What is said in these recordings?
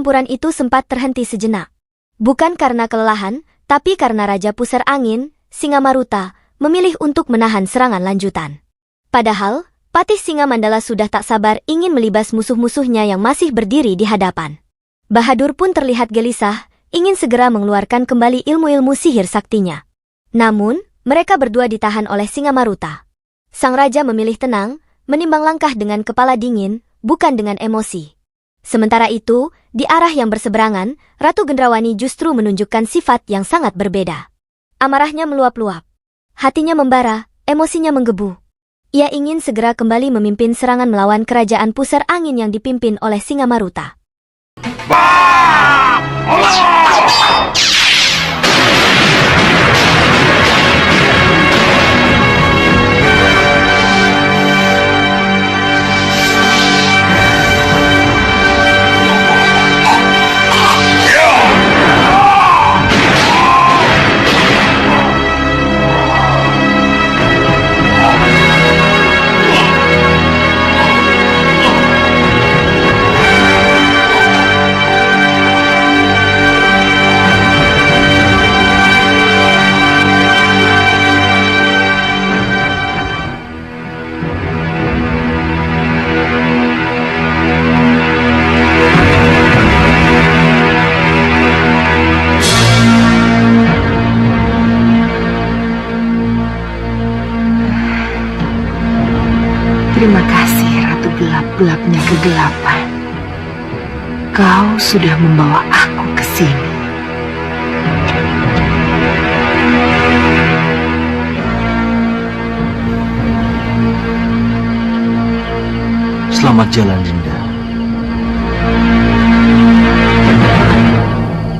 Pertempuran itu sempat terhenti sejenak. Bukan karena kelelahan, tapi karena Raja Pusar Angin, Singamaruta, memilih untuk menahan serangan lanjutan. Padahal, Patih Singamandala sudah tak sabar ingin melibas musuh-musuhnya yang masih berdiri di hadapan. Bahadur pun terlihat gelisah, ingin segera mengeluarkan kembali ilmu-ilmu sihir saktinya. Namun, mereka berdua ditahan oleh Singamaruta. Sang raja memilih tenang, menimbang langkah dengan kepala dingin, bukan dengan emosi. Sementara itu, di arah yang berseberangan, Ratu Gendrawani justru menunjukkan sifat yang sangat berbeda. Amarahnya meluap-luap. Hatinya membara, emosinya menggebu. Ia ingin segera kembali memimpin serangan melawan kerajaan Pusar Angin yang dipimpin oleh Singamaruta. Terima kasih, Ratu Gelap-gelapnya kegelapan. Kau sudah membawa aku ke sini. Selamat jalan, Dinda.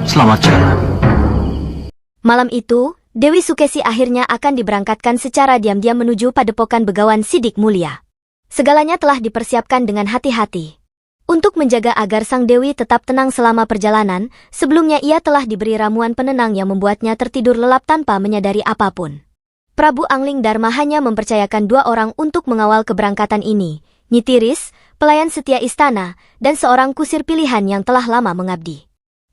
Selamat jalan. Malam itu, Dewi Sukesi akhirnya akan diberangkatkan secara diam-diam menuju padepokan Begawan Sidik Mulia. Segalanya telah dipersiapkan dengan hati-hati. Untuk menjaga agar sang Dewi tetap tenang selama perjalanan, sebelumnya ia telah diberi ramuan penenang yang membuatnya tertidur lelap tanpa menyadari apapun. Prabu Angling Dharma hanya mempercayakan 2 orang untuk mengawal keberangkatan ini, Nyi Tiris, pelayan setia istana, dan seorang kusir pilihan yang telah lama mengabdi.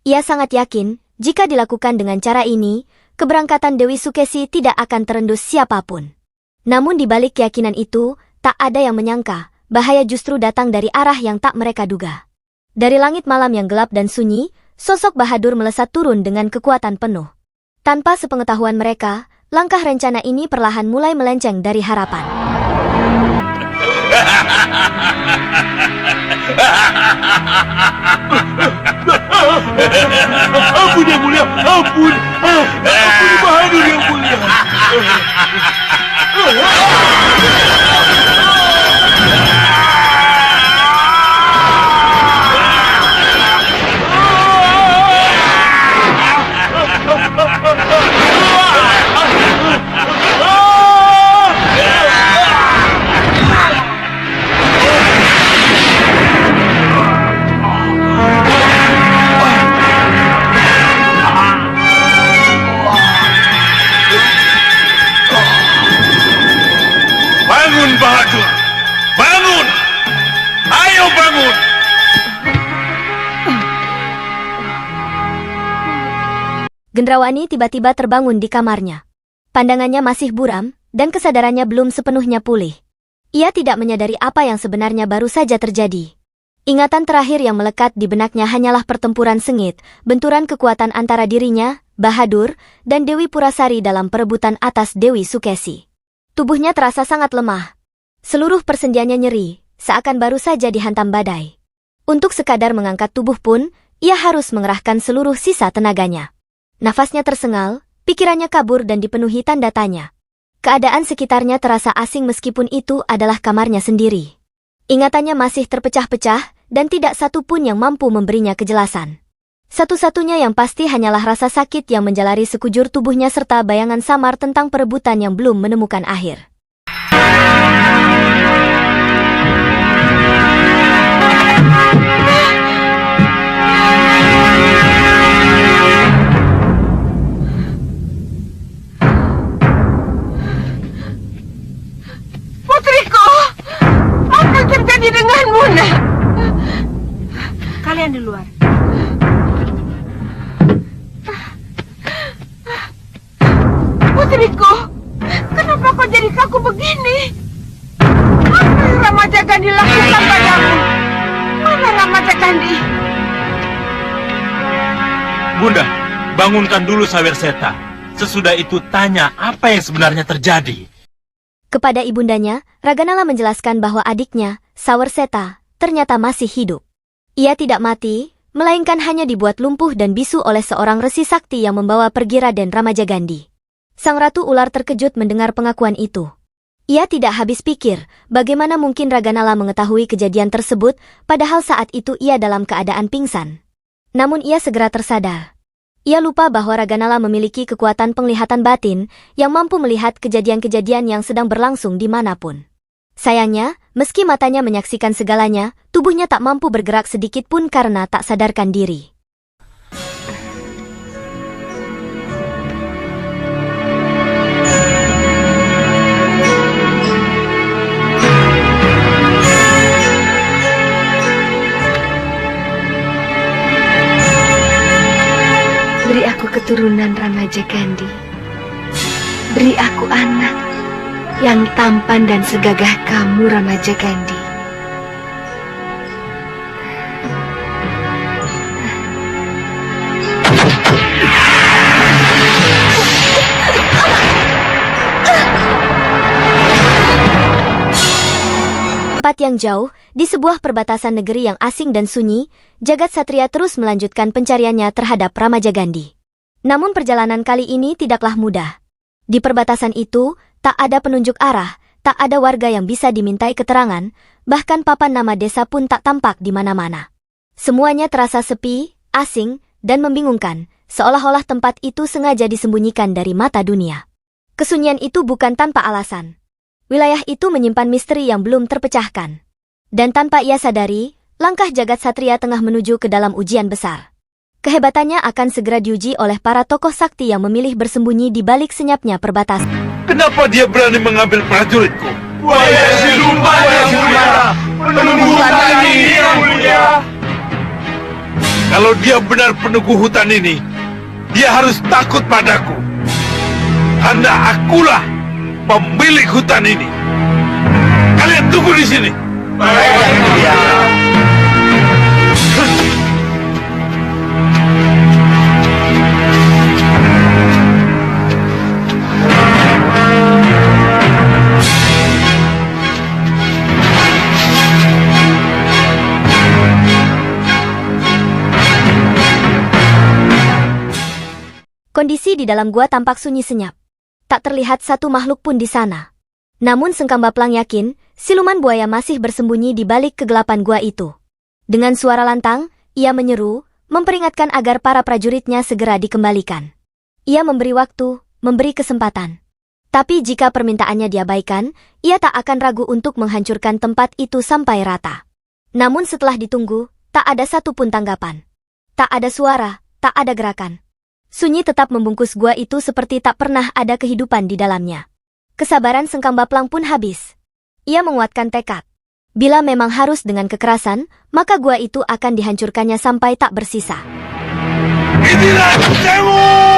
Ia sangat yakin, jika dilakukan dengan cara ini, keberangkatan Dewi Sukesi tidak akan terendus siapapun. Namun di balik keyakinan itu, tak ada yang menyangka, bahaya justru datang dari arah yang tak mereka duga. Dari langit malam yang gelap dan sunyi, sosok Bahadur melesat turun dengan kekuatan penuh. Tanpa sepengetahuan mereka, langkah rencana ini perlahan mulai melenceng dari harapan. Ampun yang mulia, ampun. Ampun Bahadur yang mulia. Bangun Bahadur, bangun! Ayo bangun! Gendrawani tiba-tiba terbangun di kamarnya. Pandangannya masih buram, dan kesadarannya belum sepenuhnya pulih. Ia tidak menyadari apa yang sebenarnya baru saja terjadi. Ingatan terakhir yang melekat di benaknya hanyalah pertempuran sengit, benturan kekuatan antara dirinya, Bahadur, dan Dewi Purasari dalam perebutan atas Dewi Sukesi. Tubuhnya terasa sangat lemah. Seluruh persendiannya nyeri, seakan baru saja dihantam badai. Untuk sekadar mengangkat tubuh pun, ia harus mengerahkan seluruh sisa tenaganya. Nafasnya tersengal, pikirannya kabur dan dipenuhi tanda tanya. Keadaan sekitarnya terasa asing meskipun itu adalah kamarnya sendiri. Ingatannya masih terpecah-pecah, dan tidak satu pun yang mampu memberinya kejelasan. Satu-satunya yang pasti hanyalah rasa sakit yang menjalari sekujur tubuhnya serta bayangan samar tentang perebutan yang belum menemukan akhir. Putriku, apa terjadi denganmu, nak? Kalian di luar. Putriku, kenapa kau jadi kaku begini? Apa yang Ramaja Gandhi lakukan padamu? Mana Ramaja Gandhi? Bunda, bangunkan dulu Sawerseta. Sesudah itu tanya apa yang sebenarnya terjadi. Kepada ibundanya, Raganala menjelaskan bahwa adiknya, Sawerseta, ternyata masih hidup. Ia tidak mati, melainkan hanya dibuat lumpuh dan bisu oleh seorang resi sakti yang membawa pergi Raden Ramaja Gandhi. Sang Ratu Ular terkejut mendengar pengakuan itu. Ia tidak habis pikir, bagaimana mungkin Raganala mengetahui kejadian tersebut, padahal saat itu ia dalam keadaan pingsan. Namun ia segera tersadar. Ia lupa bahwa Raganala memiliki kekuatan penglihatan batin yang mampu melihat kejadian-kejadian yang sedang berlangsung dimanapun. Sayangnya, meski matanya menyaksikan segalanya, tubuhnya tak mampu bergerak sedikit pun karena tak sadarkan diri. Beri aku keturunan Ramaja Gandhi. Beri aku anak yang tampan dan segagah kamu, Ramaja Gandhi. Tempat yang jauh, di sebuah perbatasan negeri yang asing dan sunyi, Jagat Satria terus melanjutkan pencariannya terhadap Ramaja Gandhi. Namun perjalanan kali ini tidaklah mudah. Di perbatasan itu, tak ada penunjuk arah, tak ada warga yang bisa dimintai keterangan, bahkan papan nama desa pun tak tampak di mana-mana. Semuanya terasa sepi, asing, dan membingungkan, seolah-olah tempat itu sengaja disembunyikan dari mata dunia. Kesunyian itu bukan tanpa alasan. Wilayah itu menyimpan misteri yang belum terpecahkan. Dan tanpa ia sadari, langkah Jagat Satria tengah menuju ke dalam ujian besar. Kehebatannya akan segera diuji oleh para tokoh sakti yang memilih bersembunyi di balik senyapnya perbatasan. Kenapa dia berani mengambil prajuritku? Buaya siluman yang mulia, penunggu hutan ini yang mulia. Kalau dia benar penunggu hutan ini, dia harus takut padaku. Karena akulah pemilik hutan ini. Kalian tunggu di sini. Kondisi di dalam gua tampak sunyi senyap. Tak terlihat satu makhluk pun di sana. Namun Sengkang Baplang yakin, siluman buaya masih bersembunyi di balik kegelapan gua itu. Dengan suara lantang, ia menyeru, memperingatkan agar para prajuritnya segera dikembalikan. Ia memberi waktu, memberi kesempatan. Tapi jika permintaannya diabaikan, ia tak akan ragu untuk menghancurkan tempat itu sampai rata. Namun setelah ditunggu, tak ada satu pun tanggapan. Tak ada suara, tak ada gerakan. Sunyi tetap membungkus gua itu seperti tak pernah ada kehidupan di dalamnya. Kesabaran Sengkang Baplang pun habis. Ia menguatkan tekad. Bila memang harus dengan kekerasan, maka gua itu akan dihancurkannya sampai tak bersisa. Inilah Dewa!